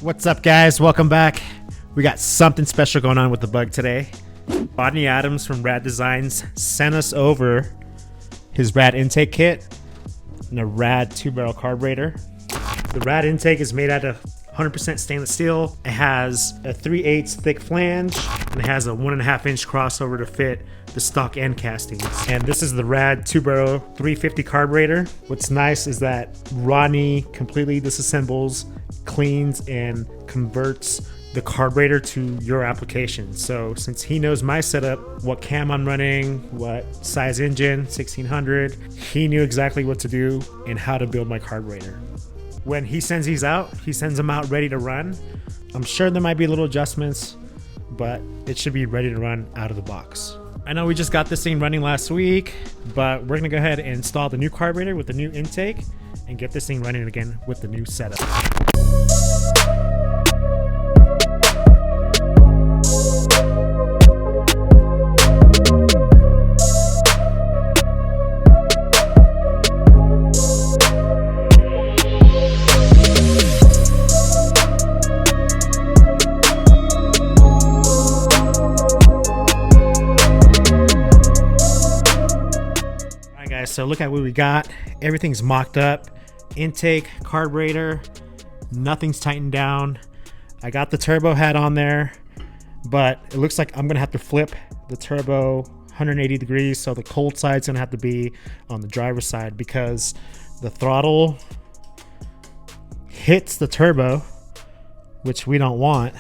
What's up, guys? Welcome back. We got something special going on with the bug today. Rodney Adams from Rad Designs sent us over his Rad intake kit and a Rad 2-barrel carburetor. The Rad intake is made out of 100% stainless steel. It has a 3/8 thick flange and it has a 1.5 inch crossover to fit the stock end castings. And this is the Rad 2-barrel 350 carburetor. What's nice is that Rodney completely disassembles, cleans, and converts the carburetor to your application. So since he knows my setup, what cam I'm running, what size engine, 1600, he knew exactly what to do and how to build my carburetor. When he sends these out, he sends them out ready to run. I'm sure there might be little adjustments, but it should be ready to run out of the box. I know we just got this thing running last week, but we're gonna go ahead and install the new carburetor with the new intake and get this thing running again with the new setup. So look at what we got. Everything's mocked up. Intake, carburetor, nothing's tightened down. I got the turbo head on there, but it looks like I'm gonna have to flip the turbo 180 degrees, so the cold side's gonna have to be on the driver's side because the throttle hits the turbo, which we don't want.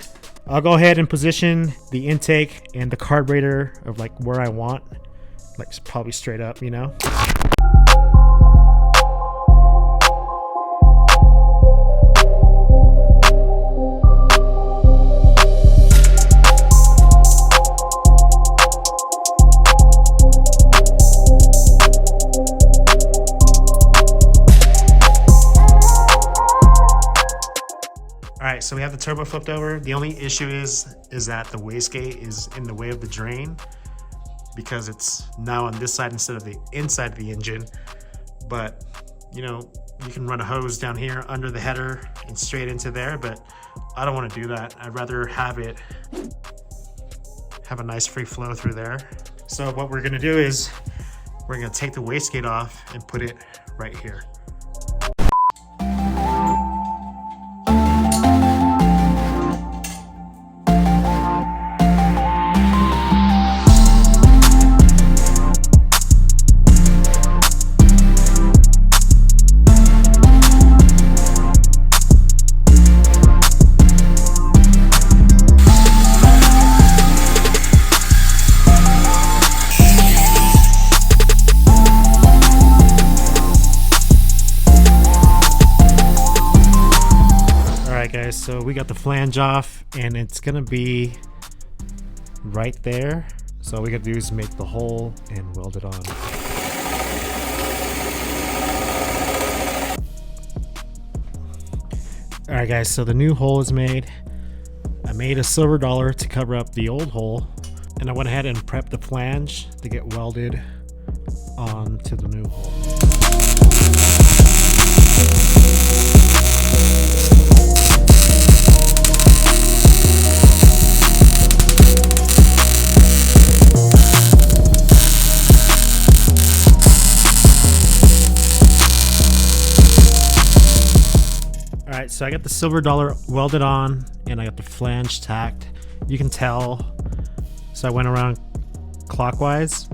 I'll go ahead and position the intake and the carburetor of like where I want, like probably straight up, you know. Alright, so we have the turbo flipped over. The only issue is that the wastegate is in the way of the drain because it's now on this side instead of the inside of the engine. But, you know, you can run a hose down here under the header and straight into there, but I don't want to do that. I'd rather have a nice free flow through there. So what we're gonna do is we're gonna take the wastegate off and put it right here. Guys, so we got the flange off and it's gonna be right there. So all we gotta do is make the hole and weld it on. All right guys, so the new hole is made. I made a silver dollar to cover up the old hole, and I went ahead and prepped the flange to get welded onto the new hole. Alright, so I got the silver dollar welded on and I got the flange tacked. You can tell. So I went around clockwise.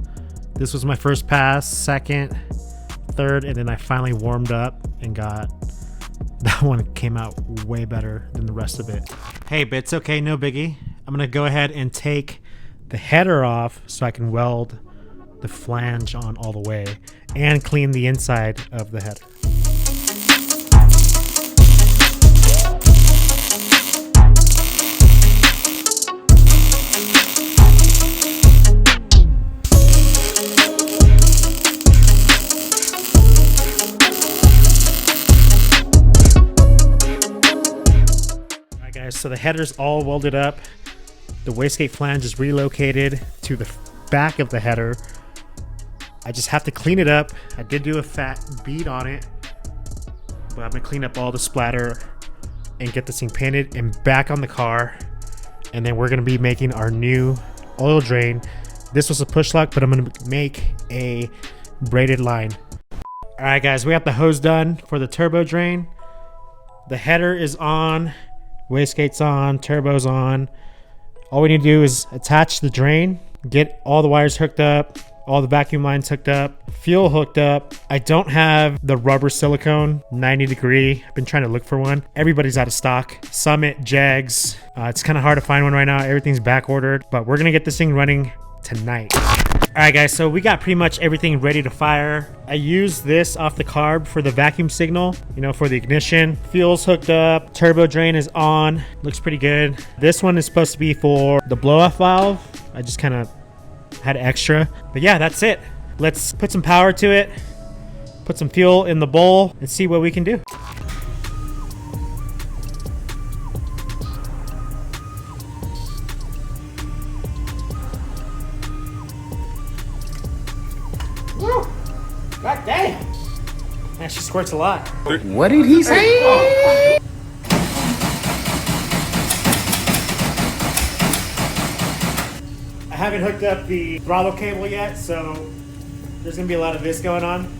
This was my first pass, second, third, and then I finally warmed up and got that one. Came out way better than the rest of it. Hey, but it's okay, no biggie. I'm gonna go ahead and take the header off so I can weld the flange on all the way and clean the inside of the header. So the header's all welded up. The wastegate flange is relocated to the back of the header. I just have to clean it up. I did do a fat bead on it, but I'm gonna clean up all the splatter and get this thing painted and back on the car. And then we're gonna be making our new oil drain. This was a push lock, but I'm gonna make a braided line. All right, guys, we got the hose done for the turbo drain. The header is on, wastegate's on, turbo's on. All we need to do is attach the drain, get all the wires hooked up, all the vacuum lines hooked up, fuel hooked up. I don't have the rubber silicone 90 degree. I've been trying to look for one. Everybody's out of stock. Summit, Jags. It's kind of hard to find one right now. Everything's back ordered, but we're gonna get this thing running tonight. All right, guys, so we got pretty much everything ready to fire. I used this off the carb for the vacuum signal, you know, for the ignition. Fuel's hooked up, turbo drain is on, looks pretty good. This one is supposed to be for the blow-off valve. I just kind of had extra, but yeah, that's it. Let's put some power to it, put some fuel in the bowl, and see what we can do. Woo! God damn! Man, she squirts a lot. What did he say? I haven't hooked up the throttle cable yet, so there's gonna be a lot of this going on.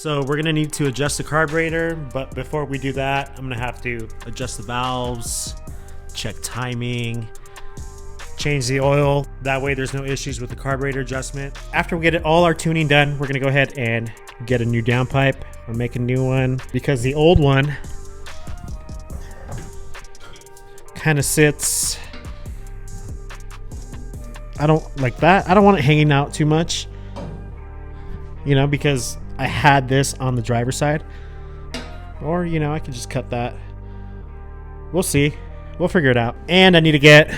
So we're gonna need to adjust the carburetor, but before we do that, I'm gonna have to adjust the valves, check timing, change the oil. That way there's no issues with the carburetor adjustment. After we get all our tuning done, we're gonna go ahead and get a new downpipe or make a new one, because the old one kind of sits, I don't like that. I don't want it hanging out too much, you know, because I had this on the driver's side. Or, you know, I could just cut that. We'll see. We'll figure it out. And I need to get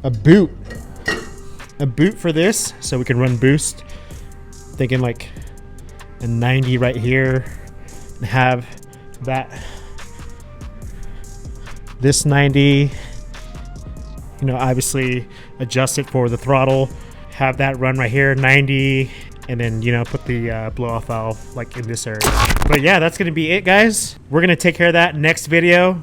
a boot. A boot for this so we can run boost. Thinking like a 90 right here. And have that, this 90, you know, obviously adjust it for the throttle. Have that run right here, 90. and then, you know, put the blow off valve like in this area. But yeah, that's gonna be it, guys. We're gonna take care of that next video.